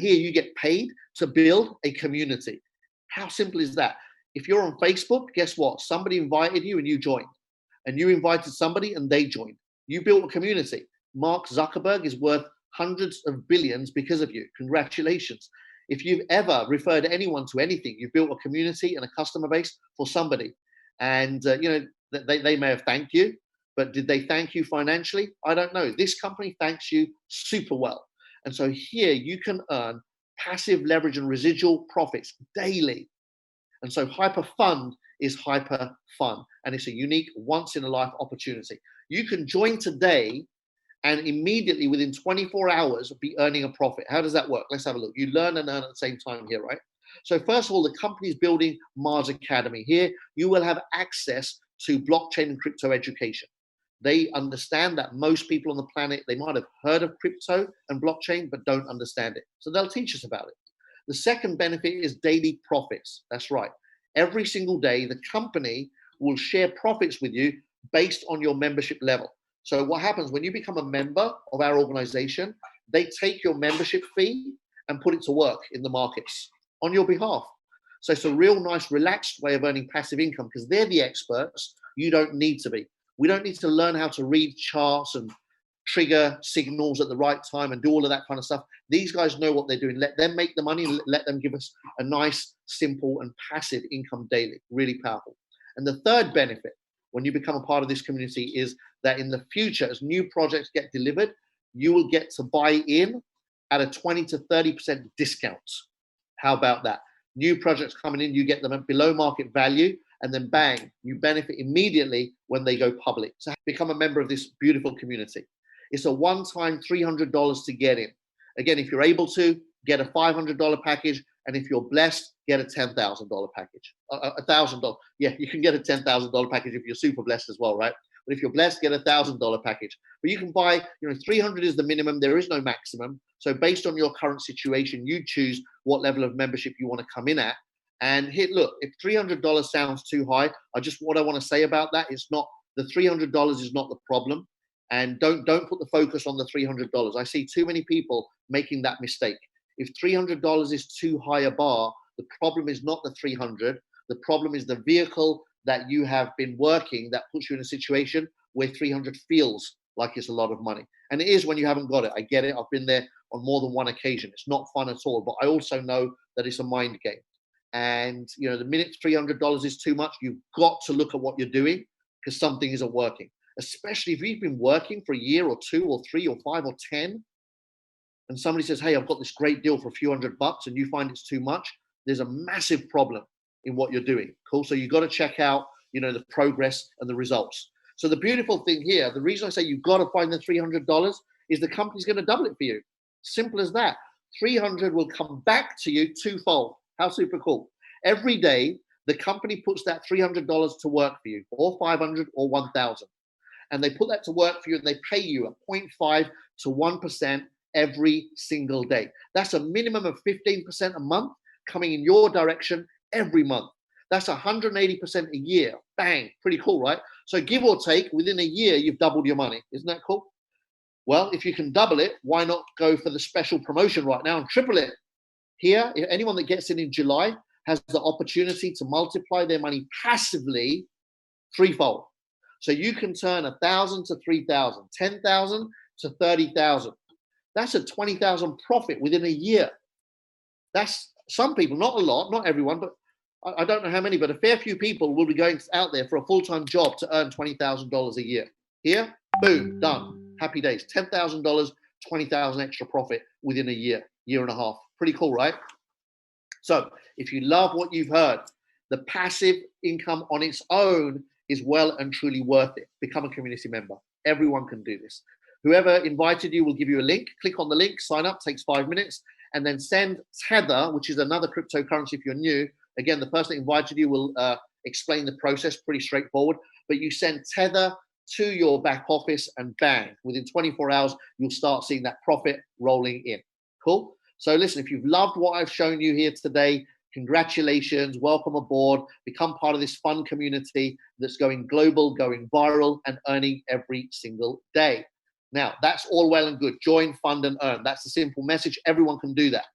here you get paid to build a community. How simple is that? If you're on Facebook, guess what? Somebody invited you and you joined. And you invited somebody and they joined. You built a community. Mark Zuckerberg is worth hundreds of billions because of you. Congratulations. If you've ever referred anyone to anything, you've built a community and a customer base for somebody. And they may have thanked you, but did they thank you financially? I don't know. This company thanks you super well. And so here you can earn passive leverage and residual profits daily. And so Hyperfund is hyper fun, and it's a unique once in a life opportunity. You can join today and immediately within 24 hours be earning a profit. How does that work? Let's have a look. You learn and earn at the same time here, right? So first of all, the company is building Mars Academy. Here you will have access to blockchain and crypto education. They understand that most people on the planet, they might have heard of crypto and blockchain, but don't understand it. So they'll teach us about it. The second benefit is daily profits. That's right. Every single day, the company will share profits with you based on your membership level. So what happens when you become a member of our organization, they take your membership fee and put it to work in the markets on your behalf. So it's a real nice, relaxed way of earning passive income because they're the experts. You don't need to be. We don't need to learn how to read charts and trigger signals at the right time and do all of that kind of stuff. These guys know what they're doing. Let them make the money. Let them give us a nice, simple and passive income daily. Really powerful. And the third benefit when you become a part of this community is that in the future, as new projects get delivered, you will get to buy in at a 20 to 30% discount. How about that? New projects coming in, you get them at below market value, and then bang, you benefit immediately when they go public. So become a member of this beautiful community. It's a one-time $300 to get in. Again, if you're able to, get a $500 package, and if you're blessed, get a $10,000 package. $1,000. Yeah, you can get a $10,000 package if you're super blessed as well, right? But if you're blessed, get a $1,000 package. But you can buy, 300 is the minimum. There is no maximum. So based on your current situation, you choose what level of membership you want to come in at. And here, look, if $300 sounds too high, what I want to say about that is not, the $300 is not the problem. And don't put the focus on the $300. I see too many people making that mistake. If $300 is too high a bar, the problem is not the 300. The problem is the vehicle that you have been working that puts you in a situation where 300 feels like it's a lot of money. And it is when you haven't got it. I get it. I've been there on more than one occasion. It's not fun at all. But I also know that it's a mind game. And the minute $300 is too much, you've got to look at what you're doing because something isn't working. Especially if you've been working for a year or 2 or 3 or 5 or 10, and somebody says, hey, I've got this great deal for a few $100 and you find it's too much, there's a massive problem in what you're doing. Cool. So you've got to check out, the progress and the results. So the beautiful thing here, the reason I say you've got to find the $300 is the company's going to double it for you. Simple as that. 300 will come back to you twofold. How super cool. Every day, the company puts that $300 to work for you, or 500 or 1,000. And they put that to work for you and they pay you at 0.5 to 1% every single day. That's a minimum of 15% a month coming in your direction every month. That's 180% a year. Bang, pretty cool, right? So give or take, within a year, you've doubled your money. Isn't that cool? Well, if you can double it, why not go for the special promotion right now and triple it? Here, anyone that gets in July has the opportunity to multiply their money passively threefold. So you can turn 1,000 to 3,000, 10,000 to 30,000. That's a 20,000 profit within a year. That's some people, not a lot, not everyone, but I don't know how many, but a fair few people will be going out there for a full-time job to earn $20,000 a year. Here, boom, done. Happy days. $10,000, 20,000 extra profit within a year, year and a half. Pretty cool, right? So if you love what you've heard, the passive income on its own is well and truly worth it. Become a community member. Everyone can do this. Whoever invited you will give you a link. Click on the link, sign up, takes 5 minutes, and then send Tether, which is another cryptocurrency if you're new. Again, the person that invited you will explain the process, pretty straightforward. But you send Tether to your back office and bang, within 24 hours, you'll start seeing that profit rolling in. Cool? So listen, if you've loved what I've shown you here today, congratulations, welcome aboard, become part of this fun community that's going global, going viral, and earning every single day. Now, that's all well and good. Join, fund, and earn. That's the simple message. Everyone can do that.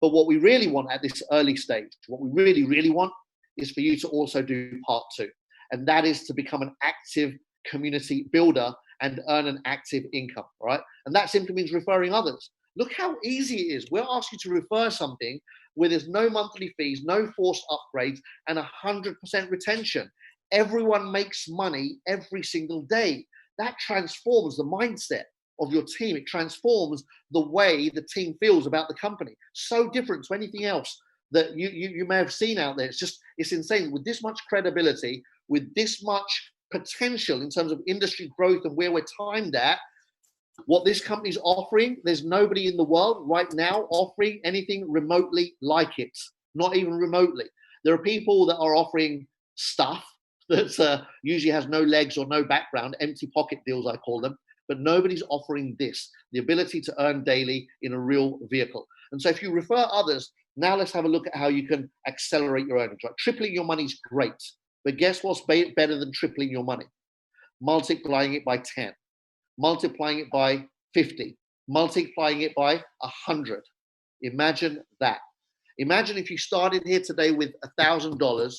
But what we really want at this early stage, what we really, really want is for you to also do part 2. And that is to become an active community builder and earn an active income, all right? And that simply means referring others. Look how easy it is. We'll ask you to refer something where there's no monthly fees, no forced upgrades, and 100% retention. Everyone makes money every single day. That transforms the mindset of your team. It transforms the way the team feels about the company. So different to anything else that you may have seen out there. It's insane. With this much credibility, with this much potential in terms of industry growth and where we're timed at, what this company's offering, there's nobody in the world right now offering anything remotely like it. Not even remotely. There are people that are offering stuff that usually has no legs or no background, empty pocket deals, I call them, but nobody's offering this, the ability to earn daily in a real vehicle. And so if you refer others, now let's have a look at how you can accelerate your earnings. Right? Tripling your money is great, but guess what's better than tripling your money? Multiplying it by 10, multiplying it by 50, multiplying it by 100. Imagine that. Imagine if you started here today with $1,000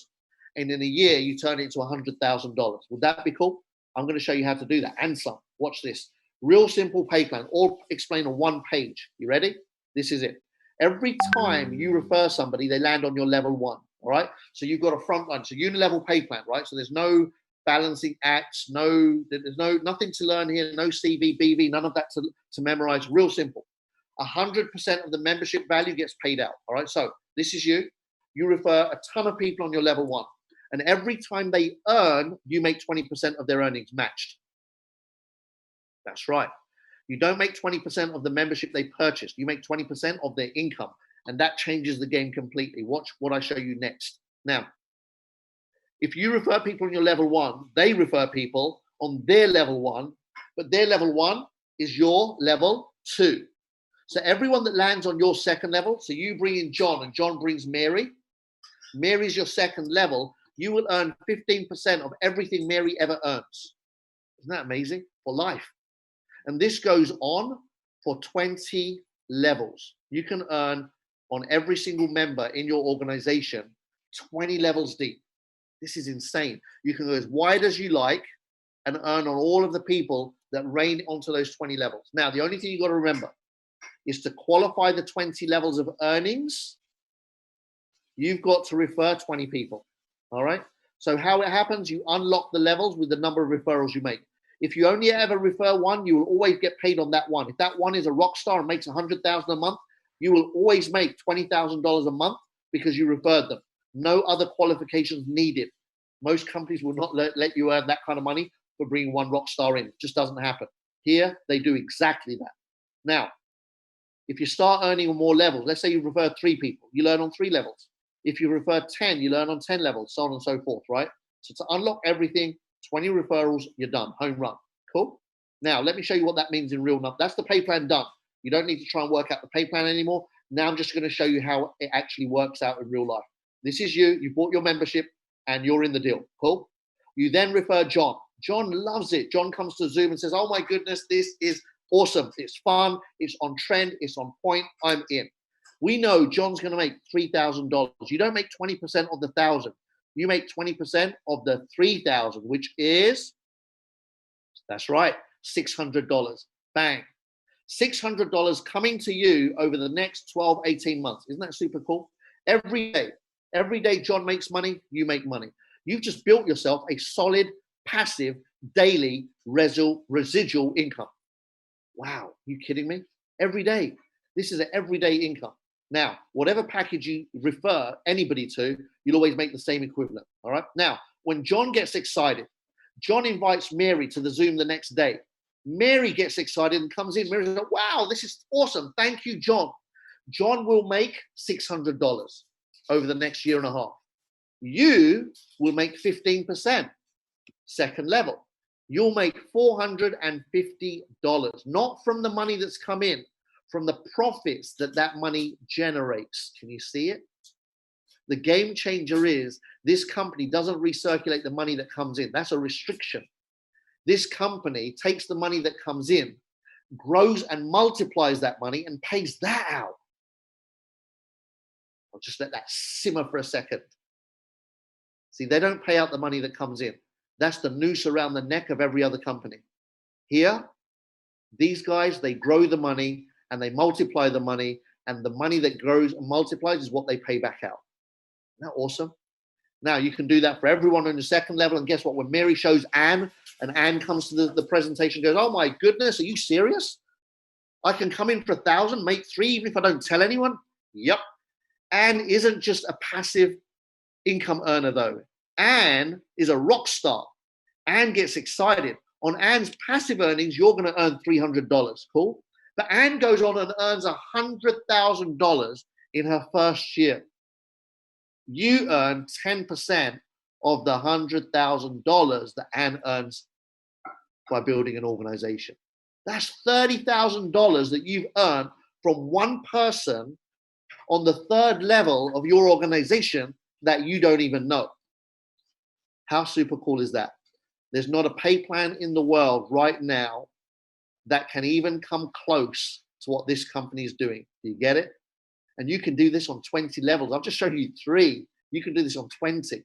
and in a year you turn it into $100,000. Would that be cool? I'm going to show you how to do that and some. Watch this. Real simple pay plan, all explained on one page. You ready? This is it. Every time you refer somebody, they land on your level 1. All right. So you've got a front line. So unilevel pay plan, right? So there's no balancing acts, there's nothing to learn here, no CV, BV, none of that to memorize. Real simple. 100% of the membership value gets paid out. All right. So this is you. You refer a ton of people on your level 1. And every time they earn, you make 20% of their earnings matched. That's right. You don't make 20% of the membership they purchased. You make 20% of their income. And that changes the game completely. Watch what I show you next. Now, if you refer people on your level 1, they refer people on their level 1, but their level 1 is your level 2. So everyone that lands on your second level, so you bring in John and John brings Mary. Mary's your second level. You will earn 15% of everything Mary ever earns. Isn't that amazing? For life. And this goes on for 20 levels. You can earn on every single member in your organization 20 levels deep. This is insane. You can go as wide as you like and earn on all of the people that reign onto those 20 levels. Now, the only thing you've got to remember is to qualify the 20 levels of earnings, you've got to refer 20 people. All right. So how it happens, you unlock the levels with the number of referrals you make. If you only ever refer one, you will always get paid on that one. If that one is a rock star and makes $100,000 a month, you will always make $20,000 a month because you referred them. No other qualifications needed. Most companies will not let you earn that kind of money for bringing one rock star in. It just doesn't happen. Here, they do exactly that. Now, if you start earning on more levels, let's say you refer 3 people, you learn on 3 levels. If you refer 10, you learn on 10 levels, so on and so forth, right? So to unlock everything, 20 referrals, you're done, home run. Cool? Now, let me show you what that means in real life. That's the pay plan done. You don't need to try and work out the pay plan anymore. Now I'm just going to show you how it actually works out in real life. This is you bought your membership and you're in the deal. Cool? You then refer John. John loves it. John comes to Zoom and says, oh my goodness, this is awesome. It's fun. It's on trend. It's on point. I'm in. We know John's going to make $3,000. You don't make 20% of the 1,000. You make 20% of the 3,000, which is, that's right, $600. Bang. $600 coming to you over the next 12, 18 months. Isn't that super cool? Every day John makes money, you make money. You've just built yourself a solid, passive, daily residual income. Wow, you kidding me? Every day. This is an everyday income. Now, whatever package you refer anybody to, you'll always make the same equivalent. All right. Now, when John gets excited, John invites Mary to the Zoom the next day. Mary gets excited and comes in. Mary's like, wow, this is awesome. Thank you, John. John will make $600 over the next year and a half. You will make 15%. Second level. You'll make $450, not from the money that's come in, from the profits that money generates. Can you see it? The game changer is this company doesn't recirculate the money that comes in. That's a restriction. This company takes the money that comes in, grows and multiplies that money and pays that out. I'll just let that simmer for a second. See, they don't pay out the money that comes in. That's the noose around the neck of every other company. Here, these guys, they grow the money and they multiply the money, and the money that grows and multiplies is what they pay back out. Isn't that awesome? Now, you can do that for everyone on the second level, and guess what? When Mary shows Anne, and Anne comes to the presentation, goes, oh my goodness, are you serious? I can come in for 1,000, make 3, even if I don't tell anyone? Yep. Anne isn't just a passive income earner though. Anne is a rock star. Anne gets excited. On Anne's passive earnings, you're going to earn $300. Cool. But Anne goes on and earns $100,000 in her first year. You earn 10% of the $100,000 that Anne earns by building an organization. That's $30,000 that you've earned from one person on the third level of your organization that you don't even know. How super cool is that? There's not a pay plan in the world right now that can even come close to what this company is doing. Do you get it? And you can do this on 20 levels. I've just shown you 3. You can do this on 20.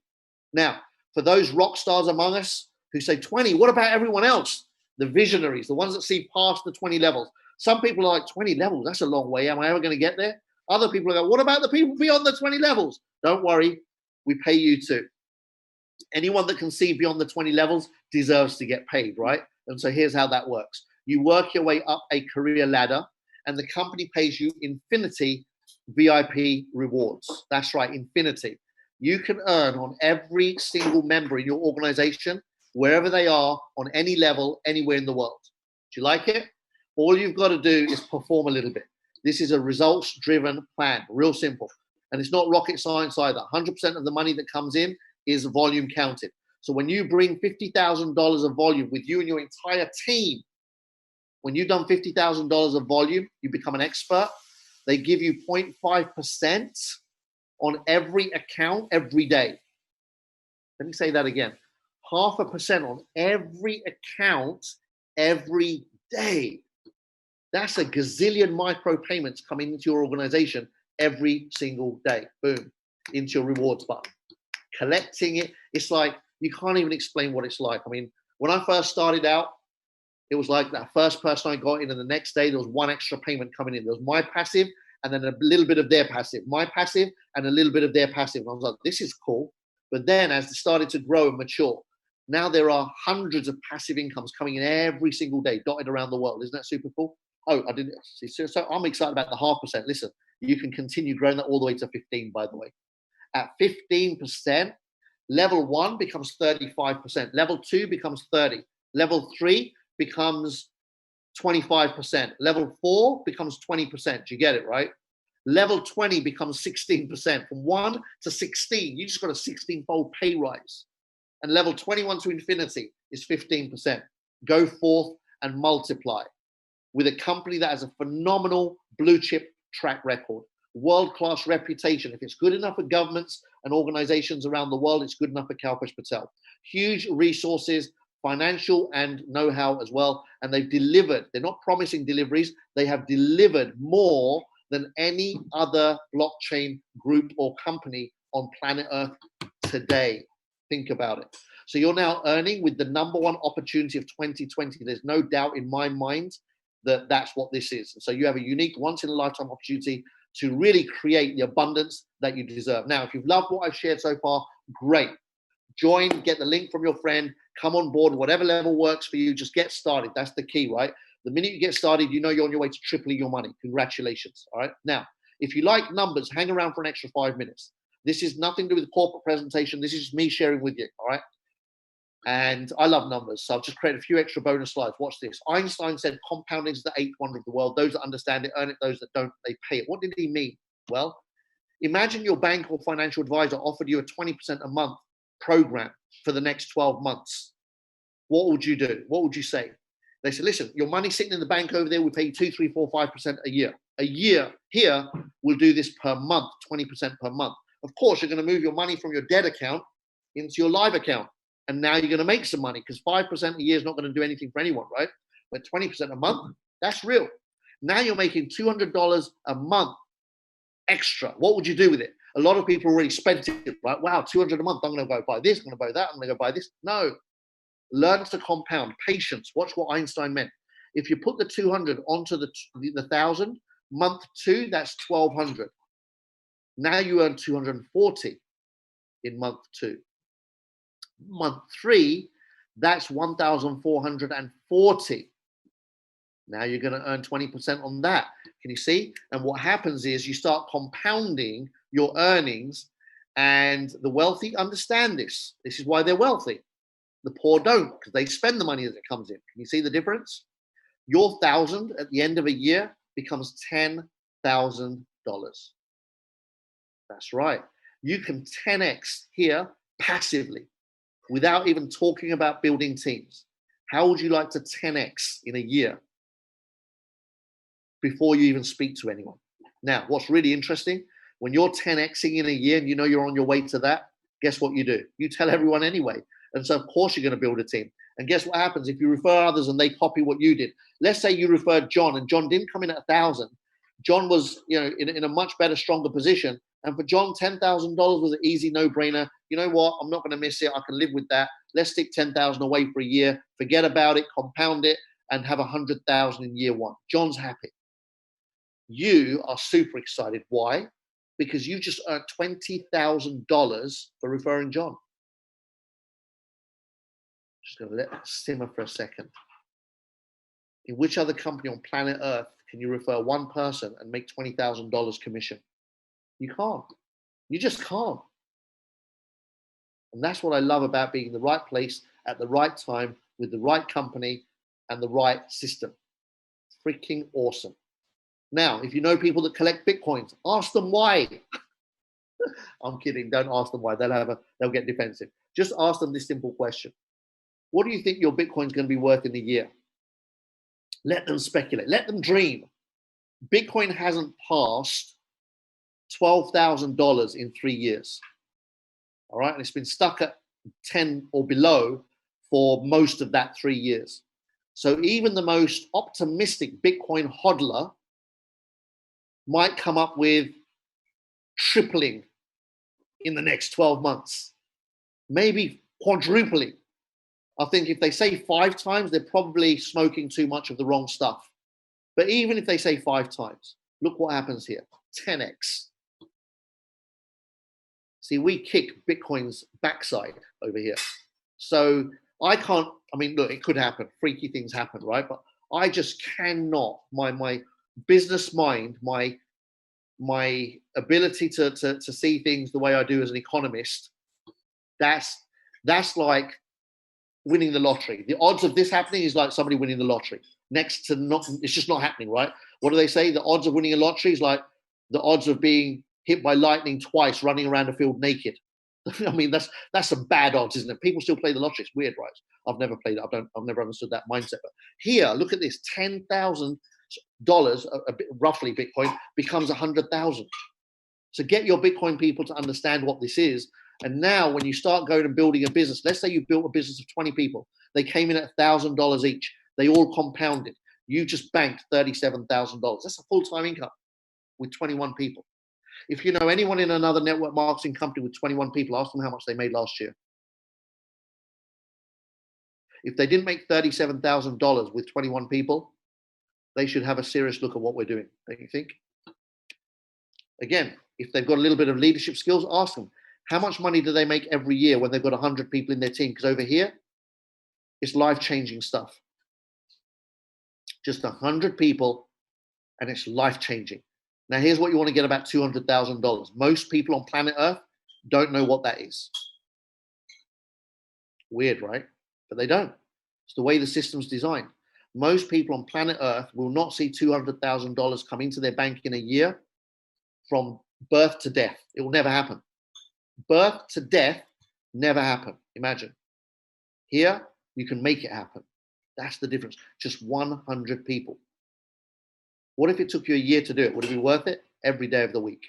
Now, for those rock stars among us who say 20, what about everyone else? The visionaries, the ones that see past the 20 levels. Some people are like, 20 levels, that's a long way. Am I ever going to get there? Other people go, what about the people beyond the 20 levels? Don't worry, we pay you too. Anyone that can see beyond the 20 levels deserves to get paid, right? And so here's how that works. You work your way up a career ladder, and the company pays you infinity VIP rewards. That's right, infinity. You can earn on every single member in your organization, wherever they are, on any level, anywhere in the world. Do you like it? All you've got to do is perform a little bit. This is a results-driven plan, real simple. And it's not rocket science either. 100% of the money that comes in is volume counted. So when you bring $50,000 of volume with you and your entire team, when you've done $50,000 of volume, you become an expert. They give you 0.5% on every account every day. Let me say that again. 0.5% on every account every day. That's a gazillion micro payments coming into your organization every single day. Boom, into your rewards button. Collecting it, it's like, you can't even explain what it's like. I mean, when I first started out, it was like that first person I got in, and the next day there was 1 extra payment coming in. There was my passive and then a little bit of their passive, my passive and a little bit of their passive. And I was like, this is cool. But then as it started to grow and mature, now there are hundreds of passive incomes coming in every single day, dotted around the world. Isn't that super cool? Oh, I didn't see. So I'm excited about the 0.5%. Listen, you can continue growing that all the way to 15, by the way. At 15%, level 1 becomes 35%. Level 2 becomes 30. Level 3 becomes 25%. Level 4 becomes 20%. You get it, right? Level 20 becomes 16%. From 1 to 16, you just got a 16-fold pay rise. And level 21 to infinity is 15%. Go forth and multiply with a company that has a phenomenal blue chip track record, world-class reputation. If it's good enough for governments and organizations around the world, it's good enough for 𝐂𝐓 Patel. Huge resources, financial and know-how as well. And they've delivered. They're not promising deliveries. They have delivered more than any other blockchain group or company on planet Earth today. Think about it. So you're now earning with the #1 opportunity of 2020. There's no doubt in my mind that that's what this is. And so you have a unique once-in-a-lifetime opportunity to really create the abundance that you deserve. Now, if you've loved what I've shared so far, great. Join, get the link from your friend, come on board, whatever level works for you, just get started. That's the key, right? The minute you get started, you know you're on your way to tripling your money. Congratulations, all right? Now, if you like numbers, hang around for an extra 5 minutes. This is nothing to do with the corporate presentation. This is just me sharing with you, all right? And I love numbers, so I've just created a few extra bonus slides. Watch this. Einstein said compounding is the 8th wonder of the world. Those that understand it earn it. Those that don't, they pay it. What did he mean? Well, imagine your bank or financial advisor offered you a 20% a month program for the next 12 months. What would you do? What would you say? They said, listen, your money's sitting in the bank over there. We pay you 2, 3, 4, 5% a year. A year here, we'll do this per month, 20% per month. Of course, you're going to move your money from your dead account into your live account. And now you're going to make some money, because 5% a year is not going to do anything for anyone, right? But 20% a month, that's real. Now you're making $200 a month extra. What would you do with it? A lot of people already spent it, right? Wow, 200 a month. I'm going to go buy this. I'm going to buy that. I'm going to go buy this. No, learn to compound. Patience. Watch what Einstein meant. If you put the 200 onto the 1,000, month 2, that's 1,200. Now you earn 240 in month 2. Month 3, that's 1,440. Now you're going to earn 20% on that. Can you see? And what happens is you start compounding your earnings, and the wealthy understand this. This is why they're wealthy. The poor don't, because they spend the money as it comes in. Can you see the difference? Your 1,000 at the end of a year becomes $10,000. That's right. You can 10x here passively without even talking about building teams. How would you like to 10x in a year before you even speak to anyone? Now, what's really interesting, when you're 10xing in a year and you know you're on your way to that, guess what you do? You tell everyone anyway. And so, of course, you're going to build a team. And guess what happens if you refer others and they copy what you did? Let's say you referred John, and John didn't come in at 1,000. John was, in a much better, stronger position. And for John, $10,000 was an easy no-brainer. You know what? I'm not going to miss it. I can live with that. Let's stick 10,000 away for a year. Forget about it. Compound it and have 100,000 in year 1. John's happy. You are super excited. Why? Because you just earned $20,000 for referring John. Just going to let that simmer for a second. In which other company on planet Earth can you refer one person and make $20,000 commission? You can't. You just can't. And that's what I love about being in the right place at the right time with the right company and the right system. Freaking awesome. Now, if you know people that collect Bitcoins, ask them why. I'm kidding. Don't ask them why. They'll get defensive. Just ask them this simple question. What do you think your Bitcoin's going to be worth in a year? Let them speculate. Let them dream. Bitcoin hasn't passed $12,000 in 3 years. All right. And it's been stuck at 10 or below for most of that 3 years. So even the most optimistic Bitcoin hodler might come up with tripling in the next 12 months, maybe quadrupling. I think if they say 5 times, they're probably smoking too much of the wrong stuff. But even if they say 5 times, look what happens here, 10x. See, we kick Bitcoin's backside over here. So look, it could happen. Freaky things happen, right? But I just cannot, my business mind, my ability to see things the way I do as an economist, that's like winning the lottery. The odds of this happening is like somebody winning the lottery. Next to not, it's just not happening, right? What do they say? The odds of winning a lottery is like the odds of being hit by lightning twice, running around a field naked. I mean, that's some bad odds, isn't it? People still play the lottery. It's weird, right? I've never played it. I've never understood that mindset. But here, look at this: $10,000, roughly Bitcoin, becomes 100,000. So get your Bitcoin people to understand what this is. And now when you start going and building a business, let's say you built a business of 20 people. They came in at $1,000 each. They all compounded. You just banked $37,000. That's a full-time income with 21 people. If you know anyone in another network marketing company with 21 people, ask them how much they made last year. If they didn't make $37,000 with 21 people, they should have a serious look at what we're doing, don't you think? Again, if they've got a little bit of leadership skills, ask them, how much money do they make every year when they've got 100 people in their team? Because over here, it's life-changing stuff. Just 100 people, and it's life-changing. Now, here's what you want to get about $200,000. Most people on planet Earth don't know what that is. Weird, right? But they don't. It's the way the system's designed. Most people on planet Earth will not see $200,000 come into their bank in a year from birth to death. It will never happen. Birth to death never happen. Imagine. Here, you can make it happen. That's the difference. Just 100 people. What if it took you a year to do it? Would it be worth it? Every day of the week.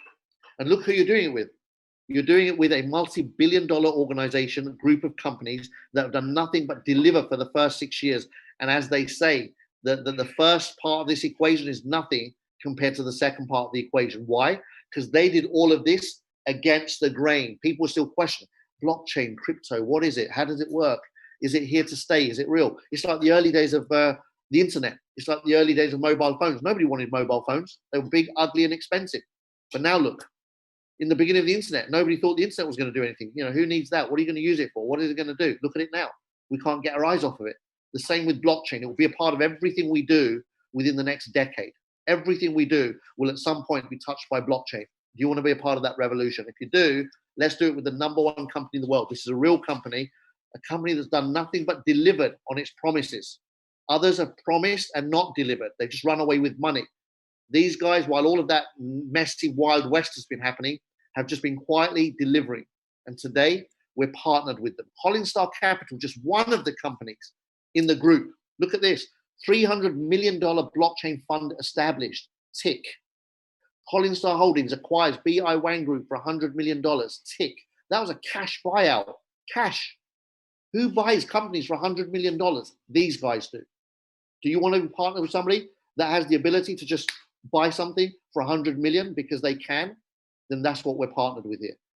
And look who you're doing it with. You're doing it with a multi-billion-dollar organization, a group of companies that have done nothing but deliver for the first 6 years. And as they say, the first part of this equation is nothing compared to the second part of the equation. Why? Because they did all of this against the grain. People still question blockchain, crypto. What is it? How does it work? Is it here to stay? Is it real? It's like the early days of the internet. It's like the early days of mobile phones. Nobody wanted mobile phones. They were big, ugly, and expensive. But now look, in the beginning of the internet, nobody thought the internet was going to do anything. You know, who needs that? What are you going to use it for? What is it going to do? Look at it now. We can't get our eyes off of it. The same with blockchain. It will be a part of everything we do within the next decade. Everything we do will at some point be touched by blockchain. Do you want to be a part of that revolution? If you do, let's do it with the #1 company in the world. This is a real company, a company that's done nothing but delivered on its promises. Others have promised and not delivered. They just run away with money. These guys, while all of that messy Wild West has been happening, have just been quietly delivering. And today, we're partnered with them. Hollinstar Capital, just one of the companies in the group. Look at this, $300 million blockchain fund established, tick. Hollinstar Holdings acquires BI Wang Group for $100 million, tick. That was a cash buyout, cash. Who buys companies for $100 million? These guys do. Do you want to partner with somebody that has the ability to just buy something for $100 million because they can? Then that's what we're partnered with here.